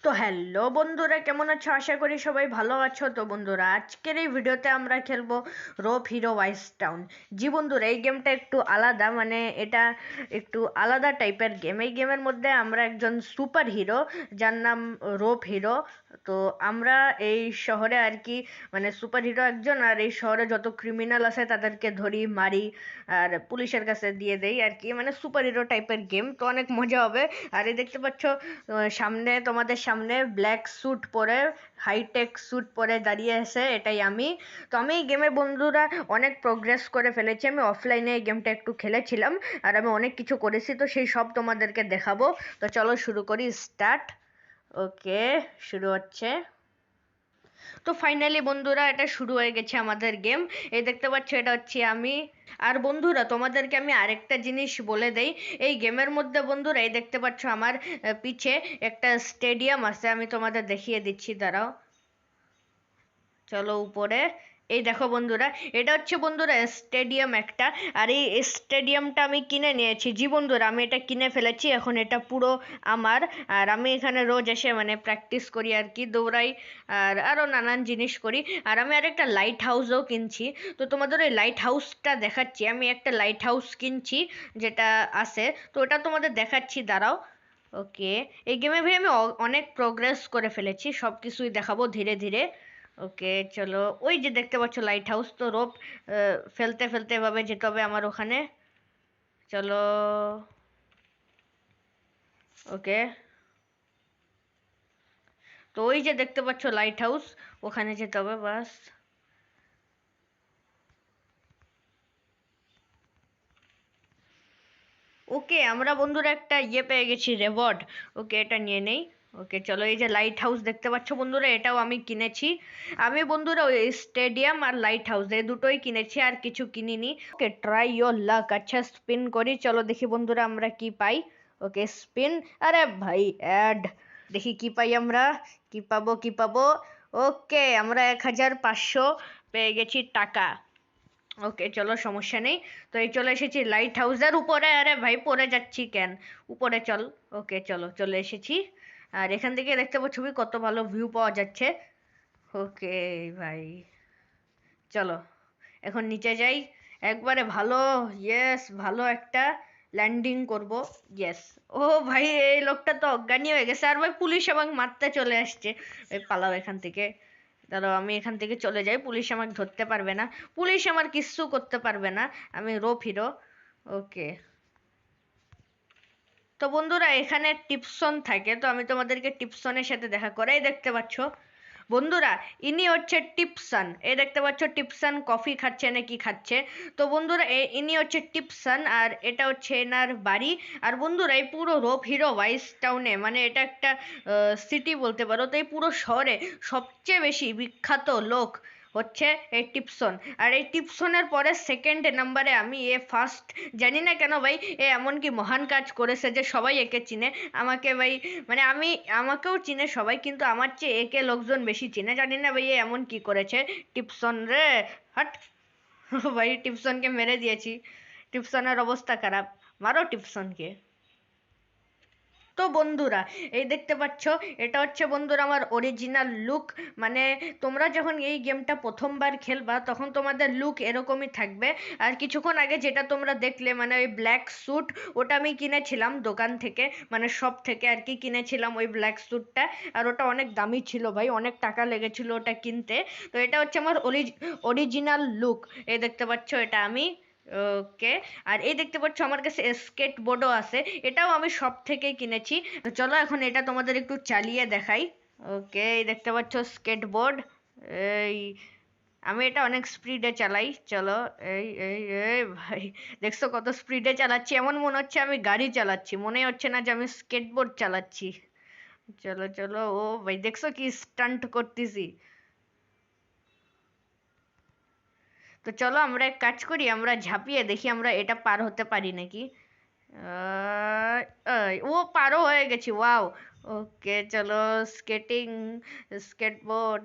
তো হ্যালো বন্ধুরা, কেমন আছো? আশা করি সবাই ভালো আছো। তো বন্ধুরা, আজকের এই ভিডিওতে আমরা খেলবো রোপ হিরো ওয়াইস টাউন। জি বন্ধুরা, এই গেমটা একটু আলাদা, মানে এটা একটু আলাদা টাইপের গেম। এই গেমের মধ্যে আমরা একজন সুপার হিরো, যার নাম রোপ হিরো। তো আমরা এই শহরে আর কি, মানে সুপার হিরো একজন, আর এই শহরে যত ক্রিমিনাল আছে তাদেরকে ধরি, মারি, আর পুলিশের কাছে দিয়ে দেই আর কি। মানে সুপার হিরো টাইপের গেম, তো অনেক মজা হবে। আর এই দেখতে পাচ্ছ, সামনে, তোমাদের সামনে ব্ল্যাক স্যুট পরে, হাইটেক স্যুট পরে দাঁড়িয়ে আছে, এটাই আমি। তো আমি এই গেমে বন্ধুরা অনেক প্রোগ্রেস করে ফেলেছি। আমি অফলাইনে এই গেমটা একটু খেলেছিলাম, আর আমি অনেক কিছু করেছি, তো সেই সব তোমাদেরকে দেখাবো। তো চলো শুরু করি, স্টার্ট। ওকে, শুরু হচ্ছে। তো ফাইনালি বন্ধুরা, এটা শুরু হয়ে গেছে আমাদের গেম। এই দেখতে পাচ্ছ, এটা হচ্ছে আমি। আর বন্ধুরা, তোমাদেরকে আমি আরেকটা জিনিস বলে দেই। এই গেমের মধ্যে বন্ধুরা, এই দেখতে পাচ্ছ আমার পিছে একটা স্টেডিয়াম আছে। আমি তোমাদের দেখিয়ে দিচ্ছি, দাঁড়াও। চলো উপরে। এই দেখো বন্ধুরা, এটা হচ্ছে বন্ধুরা স্টেডিয়াম একটা। আর এই স্টেডিয়ামটা আমি কিনে নিয়েছি। জি বন্ধুরা, আমি এটা কিনে ফেলেছি, এখন এটা পুরো আমার। আর আমি এখানে রোজ এসে মানে প্র্যাকটিস করি আর কি, দৌড়াই, আর আরও নানান জিনিস করি। আর আমি আরেকটা লাইট হাউসও কিনছি। তো তোমাদের ওই লাইট হাউসটা দেখাচ্ছি। আমি একটা লাইট হাউস কিনছি, যেটা আছে, তো ওটা তোমাদের দেখাচ্ছি, দাঁড়াও। ওকে, এই গেমে ভাই আমি অনেক প্রোগ্রেস করে ফেলেছি, সব কিছুই দেখাবো ধীরে ধীরে। ওকে চলো, ওই যে দেখতে পাচ্ছ লাইট হাউস, তো রোপ ফেলতে ফেলতে এভাবে যেতে হবে আমার ওখানে। চলো। ওকে, তো ওই যে দেখতে পাচ্ছ লাইট হাউস, ওখানে যেতে হবে বাস। ওকে, আমরা বন্ধুরা একটা ইয়ে পেয়ে গেছি, রেওয়ার্ড। ওকে, এটা নিয়ে নেই। ওকে চলো, এই যে লাইট হাউস দেখতে পাচ্ছ বন্ধুরা, এটাও আমি কিনেছি। আমি বন্ধুরা ওই স্টেডিয়াম আর লাইট হাউস এই দুটোই কিনেছি, আর কিছু কিনিনি। ওকে, ট্রাই ইয়োর লাক। আচ্ছা, স্পিন করি, চলো দেখি বন্ধুরা আমরা কি পাই। ওকে, স্পিন। আরে ভাই, অ্যাড। দেখি কি পাই আমরা, কি পাবো কি পাবো। ওকে, আমরা 1500 পেয়ে গেছি টাকা। ওকে চলো, সমস্যা নেই। তো এই চলে এসেছি লাইট হাউসের উপরে। আরে ভাই, পড়ে যাচ্ছি কেন? উপরে চল। ওকে চলো, চলে এসেছি। আর এখান থেকে দেখতে পাচ্ছ ছবি, কত ভালো ভিউ পাওয়া যাচ্ছে। ওকে ভাই, চলো এখন নিচে যাই, একবারে ভালো, ইয়েস, ভালো একটা ল্যান্ডিং করব। ইয়েস। ও ভাই, এই লোকটা তো অজ্ঞানী হয়ে গেছে, আর ভাই পুলিশ আমাকে মারতে চলে আসছে। ভাই পালাও এখান থেকে। দাঁড়াও, আমি এখান থেকে চলে যাই, পুলিশ আমাকে ধরতে পারবে না। পুলিশ আমার কিচ্ছু করতে পারবে না, আমি রোপ হিরো। ওকে, তো বন্ধুরা এখানে টিপসন থাকে, তো আমি তোমাদেরকে টিপসনের সাথে দেখা করাই, দেখতে পাচ্ছ বন্ধুরা, ইনি হচ্ছে টিপসন। এই দেখতে পাচ্ছ টিপসন কফি খাচ্ছে না কি খাচ্ছে। তো বন্ধুরা, ইনি হচ্ছে টিপসন, আর এটা হচ্ছে এনার বাড়ি। আর বন্ধুরা, এই পুরো রোপ হিরো ওয়াইস টাউনে, মানে এটা একটা সিটি বলতে পারো, তো এই পুরো শহরে সবচেয়ে বেশি বিখ্যাত লোক হচ্ছে এই টিপসন। আর এই টিপসনের পরে সেকেন্ড নাম্বারে আমি, এ ফার্স্ট। জানি না কেন ভাই, এ এমন কি মহান কাজ করেছে যে সবাই একে চিনে। আমাকে ভাই, মানে আমাকেও চিনে সবাই, কিন্তু আমার চেয়ে একে লোকজন বেশি চিনে। জানি না ভাই, এ এমন কি করেছে। টিপসন রে, হাট। ভাই, টিপসনকে মেরে দিয়েছি। টিপসনের অবস্থা খারাপ, মারো টিপসনকে। তো বন্ধুরা, এই দেখতে পাচ্ছ, এটা হচ্ছে বন্ধুরা আমার অরিজিনাল লুক। মানে তোমরা যখন এই গেমটা প্রথমবার খেলবা, তখন তোমাদের লুক এরকমই থাকবে। আর কিছুক্ষণ আগে যেটা তোমরা দেখলে, মানে ওই ব্ল্যাক স্যুট, ওটা আমি কিনেছিলাম দোকান থেকে, মানে শপ থেকে আর কি কিনেছিলাম ওই ব্ল্যাক স্যুটটা। আর ওটা অনেক দামি ছিল ভাই, অনেক টাকা লেগেছিল ওটা কিনতে। তো এটা হচ্ছে আমার অরিজিনাল লুক। এই দেখতে পাচ্ছ, এটা আমি। ওকে, আর এই দেখতে পাচ্ছ আমার কাছে স্কেট বোর্ডও আছে, এটাও আমি সব থেকেই কিনেছি। তো চলো এখন এটা তোমাদের একটু চালিয়ে দেখাই। ওকে, এই দেখতে পাচ্ছ স্কেট বোর্ড। এই, আমি এটা অনেক স্পিডে চালাই, চলো। এই এই এই ভাই, দেখছো কত স্পিডে চালাচ্ছি? এমন মনে হচ্ছে আমি গাড়ি চালাচ্ছি, মনে হচ্ছে না যে আমি স্কেটবোর্ড চালাচ্ছি। চলো চলো, ও ভাই দেখছো কি স্টান্ট করতেছি। তো চলো আমরা এক কাজ করি, আমরা ঝাঁপিয়ে দেখি আমরা এটা পার হতে পারি নাকি। আহ, ও, পারও হয়ে গেছি, ওয়াও। ওকে চলো, স্কেটিং, স্কেটবোর্ড।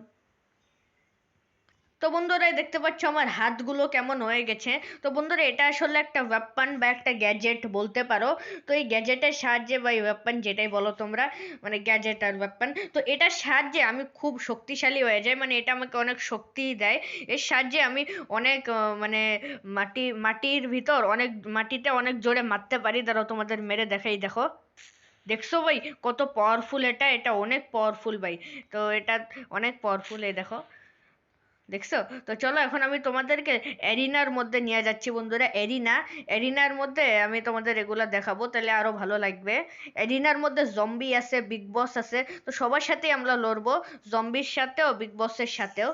তো বন্ধুরা এই দেখতে পাচ্ছ আমার হাতগুলো কেমন হয়ে গেছে। তো বন্ধুরা এটা আসলে একটা ওয়েপন বা একটা গ্যাজেট বলতে পারো। তো এই গ্যাজেটের সাহায্যে বা এই ওয়েপন যেটাই বলো তোমরা, মানে গ্যাজেট আর ওয়েপন, তো এটার সাহায্যে আমি খুব শক্তিশালী হয়ে যাই, মানে এটা আমাকে অনেক শক্তি দেয়। এর সাহায্যে আমি অনেক মানে মাটির ভিতর অনেক, মাটিতে অনেক জোরে মারতে পারি। দাঁড়াও তোমাদের মেরে দেখাই, দেখো। দেখছো ভাই কত পাওয়ারফুল এটা, এটা অনেক পাওয়ারফুল ভাই। তো এটা অনেক পাওয়ারফুল, এই দেখো, দেখছো? তো চলো এখন আমি তোমাদেরকে এরিনার মধ্যে নিয়ে যাচ্ছি বন্ধুরা। এরিনার মধ্যে আমি তোমাদের এগুলা দেখাবো, তাহলে আরো ভালো লাগবে। এরিনার মধ্যে জম্বি আছে, বিগ বস আছে, তো সবার সাথেই আমরা লড়বো, জম্বির সাথেও বিগ বসের সাথেও।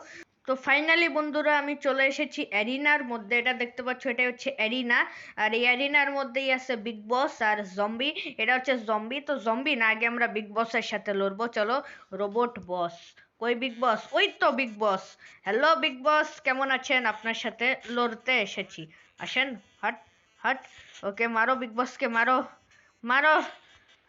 তো ফাইনালি বন্ধুরা আমি চলে এসেছি এরিনার মধ্যে। এটা দেখতে পাচ্ছ, এটা হচ্ছে এরিনা। আর এই এরিনার মধ্যেই আছে বিগ বস আর জম্বি। এটা হচ্ছে জম্বি, তো জম্বি না, আগে আমরা বিগ বসের সাথে লড়বো। চলো, রোবট বস কই? বিগ বস ওই তো বিগ বস। হ্যালো বিগ বস, কেমন আছেন? আপনার সাথে লড়তে এসেছি, আসেন। Hot hot. ওকে মারো, বিগ বসকে মারো, মারো।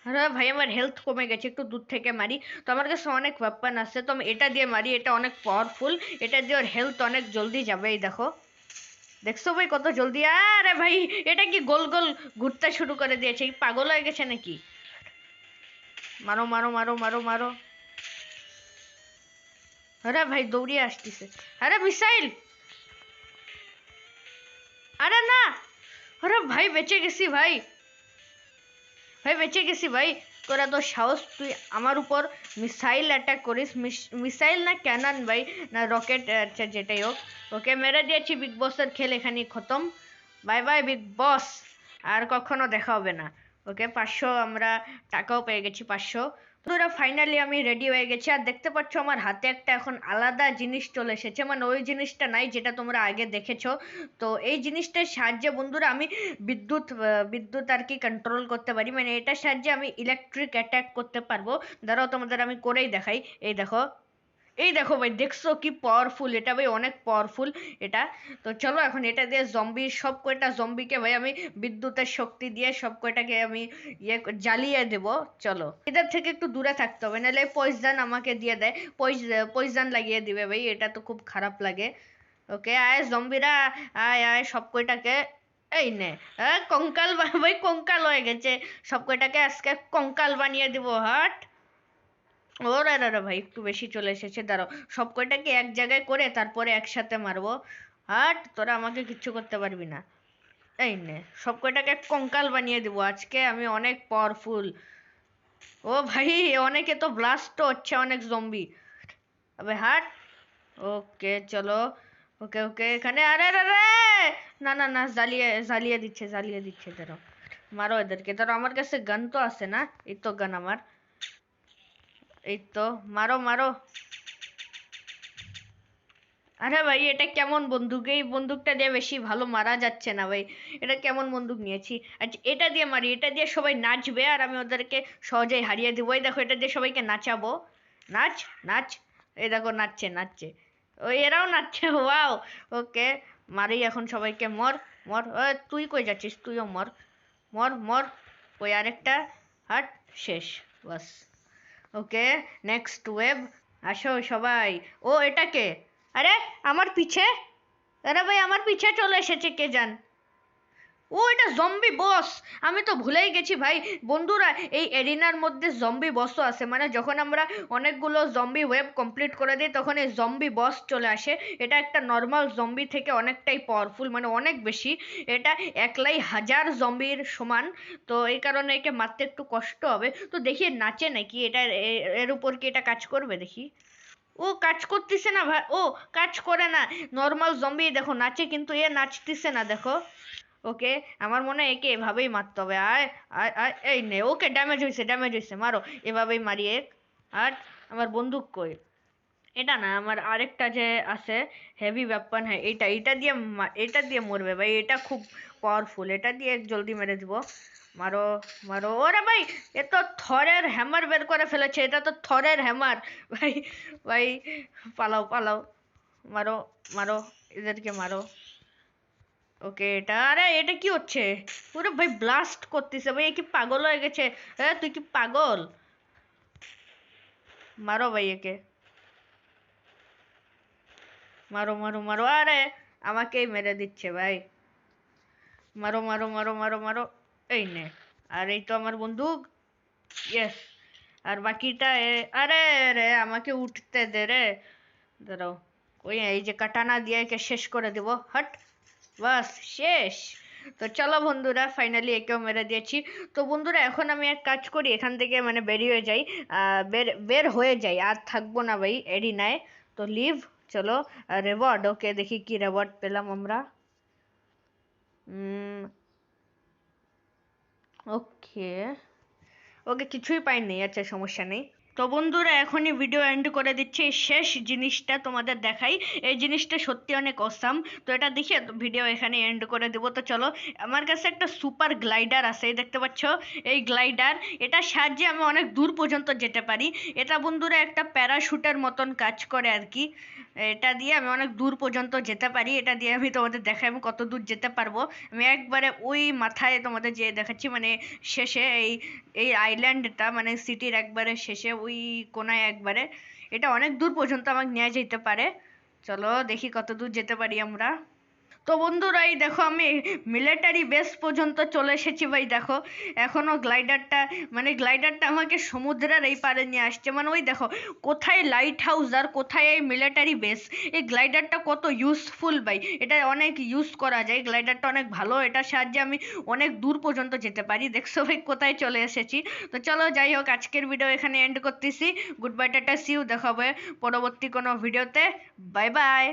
আরে ভাই আমার হেলথ কমে গেছে, একটু দূর থেকে মারি। তো আমার কাছে অনেক ওয়েপন আছে, তো আমি এটা দিয়ে মারি, এটা অনেক পাওয়ারফুল। এটা দিয়ে ওর হেলথ অনেক জলদি যাবে, এই দেখো। দেখছো ভাই কত জলদি? আরে ভাই এটা কি গোল গোল ঘুরতে শুরু করে দিয়েছে, কি পাগল হয়ে গেছে নাকি? মারো মারো মারো মারো মারো। আরে ভাই দৌড়িয়ে আসতেছে। আরে মিসাইল, আরে না। আরে ভাই বেঁচে গেছি ভাই, ভাই বেঁচে গেছি ভাই। তোরা তো সাহস, তুই আমার উপর মিসাইল অ্যাটাক করিস? মিসাইল না ক্যানন ভাই, না রকেট, আচ্ছা যেটাই হোক। ওকে মেরে দিয়েছি, বিগ বসের খেল এখানেই খতম। বাই বাই বিগ বস, আর কখনো দেখা হবে না। ওকে 500 আমরা টাকাও পেয়ে গেছি, 500। বন্ধুরা ফাইনালি আমি রেডি হয়ে গেছি, আর দেখতে পাচ্ছ আমার হাতে একটা এখন আলাদা জিনিস চলে এসেছে, মানে ওই জিনিসটা নাই যেটা তোমরা আগে দেখেছো। তো এই জিনিসটার সাহায্যে বন্ধুরা আমি বিদ্যুৎ আর কি কন্ট্রোল করতে পারি, মানে এটার সাহায্যে আমি ইলেকট্রিক অ্যাটাক করতে পারবো। দাঁড়াও তোমাদের আমি করেই দেখাই, এই দেখো। এই দেখো ভাই, দেখছো কি পাওয়ারফুল এটা ভাই, অনেক পাওয়ারফুল এটা। তো চলো এখন এটা দিয়ে সব কয়টা জম্বিকে ভাই আমি বিদ্যুতের শক্তি দিয়ে সব কয়টাকে আমি জ্বালিয়ে দেব। চলো এদের থেকে একটু দূরে থাকতে হবে, নাহলে পয়জন আমাকে দিয়ে দেয়, পয়জন লাগিয়ে দিবে ভাই, এটা তো খুব খারাপ লাগে। ওকে আয় জম্বিরা, আয় আয় সব কয়টাকে। এই নে, কঙ্কাল ভাই, কঙ্কাল হয়ে গেছে। সব কয়টাকে আজকে কঙ্কাল বানিয়ে দিব, হাট। ওরে আরে ভাই একটু বেশি চলে এসেছে, দাঁড়াও। সব কয়টাকে এক জায়গায় করে তারপরে একসাথে মারবো। হাট, তোরা আমাকে কিচ্ছু করতে পারবি না। এই নে, সব কয়টাকে কঙ্কাল বানিয়ে দিব, আজকে আমি অনেক পাওয়ারফুল। ও ভাই, অনেকে তো ব্লাস্ট হচ্ছে, অনেক জম্বি। আবে হাট। ওকে চলো। ওকে ওকে এখানে, আরে আরে আরে! না না না, জ্বালিয়ে জ্বালিয়ে দিচ্ছে, জ্বালিয়ে দিচ্ছে, দাঁড়াও। মারো এদেরকে, ধরো আমার কাছে গান তো আছে না, এই তো গান আমার। এই তো, মারো মারো। আরে ভাই এটা কেমন বন্দুক? এই বন্দুকটা দিয়ে বেশি ভালো মারা যাচ্ছে না ভাই। এটা কেমন বন্দুক নিয়েছি? আচ্ছা এটা দিয়ে মারি, এটা দিয়ে সবাই নাচবে আর আমি ওদেরকে সহজেই হারিয়ে দিব। এই দেখো এটা দিয়ে সবাইকে নাচাবো। নাচ, নাচ। এই দেখো নাচছে নাচছে, ওই এরাও নাচছে, ওয়াও। ওকে মারি এখন সবাইকে, মর মর। তুই কই যাচ্ছিস? তুইও মর, মর মর। ওই আরেকটা, হাট। শেষ, বাস। ওকে নেক্সট ওয়েব, আসো সবাই। ও এটা কে? আরে আমার পিছে, আরে ভাই আমার পিছে চলে এসেছে কে জান? ও এটা জম্বি বস, আমি তো ভুলেই গেছি ভাই। বন্ধুরা এই এরিনার মধ্যে জম্বি বসও আছে, মানে যখন আমরা অনেকগুলো জম্বি ওয়েব কমপ্লিট করে দিই তখন এই জম্বি বস চলে আসে। এটা একটা নর্মাল জম্বি থেকে অনেকটাই পাওয়ারফুল, মানে অনেক বেশি। এটা একলাই 1000 জম্বির সমান। তো এই কারণে একে মারতে একটু কষ্ট হবে। তো দেখি নাচে নাকি এটা, এর উপর কি এটা কাজ করবে দেখি। ও কাজ করতেছে না ভাই, ও কাজ করে না। নর্মাল জম্বি দেখো নাচে, কিন্তু এ নাচতেছে না দেখো। ওকে আমার মনে হয় একে এভাবেই মারতে হবে। আয় আয় আয়, এই নে। ওকে ড্যামেজ হয়েছে, ড্যামেজ হয়েছে, মারো। এভাবেই মারি এক। আর আমার বন্দুক কই? এটা না, আমার আরেকটা যে আছে হেভি ওয়েপন, হ্যাঁ এইটা, এটা দিয়ে মরবে ভাই, এটা খুব পাওয়ারফুল, এটা দিয়ে জলদি মেরে দিব। মারো মারো। ওরে ভাই এ তো থরের হ্যামার বের করে ফেলেছে, এটা তো থরের হ্যামার ভাই। ভাই পালাও পালাও। মারো মারো, এদেরকে মারো। ওকে এটা, আরে এটা কি হচ্ছে? পুরো ভাই ব্লাস্ট করতেছে ভাই, এ কি পাগল হয়ে গেছে? হ্যাঁ তুই কি পাগল? মারো ভাই একে। মারো মারো মারো, আরে আমাকেই মেরে দিচ্ছে ভাই। মারো মারো মারো মারো মারো। এই নে। আর এই তো আমার বন্দুক। ইয়েস। আর বাকিটা আরে রে, আমাকে উঠতে দে রে। দাঁড়াও। ওই এই যে কাটানা দিয়ে একে শেষ করে দেবো, হট। বাস, শেষ। তো চলো বন্ধুরা, ফাইনালি একেও মেরে দিয়েছি। তো বন্ধুরা, এখন আমি এক কাজ করি, এখান থেকে মানে বেরিয়ে যাই। বের বের হয়ে যাই, আর থাকবো না ভাই এরিনায়। তো লিভ। চলো। রেওয়ার্ড, ওকে দেখি কি রেওয়ার্ড পেলাম আমরা। ওকে। ওকে, কিছুই পাইনি, আচ্ছা সমস্যা নেই। তো বন্ধুরা, এখনই ভিডিও এন্ড করে দিচ্ছি। এই শেষ জিনিসটা তোমাদের দেখাই। এই জিনিসটা সত্যি অনেক অসাম। তো এটা দেখে ভিডিও এখানে এন্ড করে দেবো। তো চলো। আমার কাছে একটা সুপার গ্লাইডার আছে, এই দেখতে পাচ্ছ। এই গ্লাইডার, এটার সাহায্যে আমি অনেক দূর পর্যন্ত যেতে পারি। এটা বন্ধুরা একটা প্যারাশুটের মতন কাজ করে আর কি। এটা দিয়ে আমি অনেক দূর পর্যন্ত যেতে পারি। এটা দিয়ে আমি তোমাদের দেখাই আমি কত দূর যেতে পারবো। আমি একবারে ওই মাথায় তোমাদের যেয়ে দেখাচ্ছি, মানে শেষে এই এই আইল্যান্ডটা, মানে সিটির একবারে শেষে ওই কোনায় একবারে। এটা অনেক দূর পর্যন্ত আমাকে নিয়ে যেতে পারে। চলো দেখি কত দূর যেতে পারি আমরা। তো বন্ধুরা, এই দেখো আমি মিলিটারি বেস পর্যন্ত চলে এসেছি ভাই, দেখো। এখনো গ্লাইডারটা, মানে গ্লাইডারটা আমাকে সমুদ্রের এই পারে নিয়ে আসছে, মানে ওই দেখো কোথায় লাইট হাউস আর কোথায় এই মিলিটারি বেস। এই গ্লাইডারটা কত ইউজফুল ভাই, এটা অনেক ইউজ করা যায়, গ্লাইডারটা অনেক ভালো। এটার সাহায্যে আমি অনেক দূর পর্যন্ত যেতে পারি। দেখছো ভাই কোথায় চলে এসেছি। তো চলো যাই হোক, আজকের ভিডিও এখানে এন্ড করতেছি। গুড বাই, টাটা, সিউ, দেখা হবে পরবর্তী কোনো ভিডিওতে। Bye bye.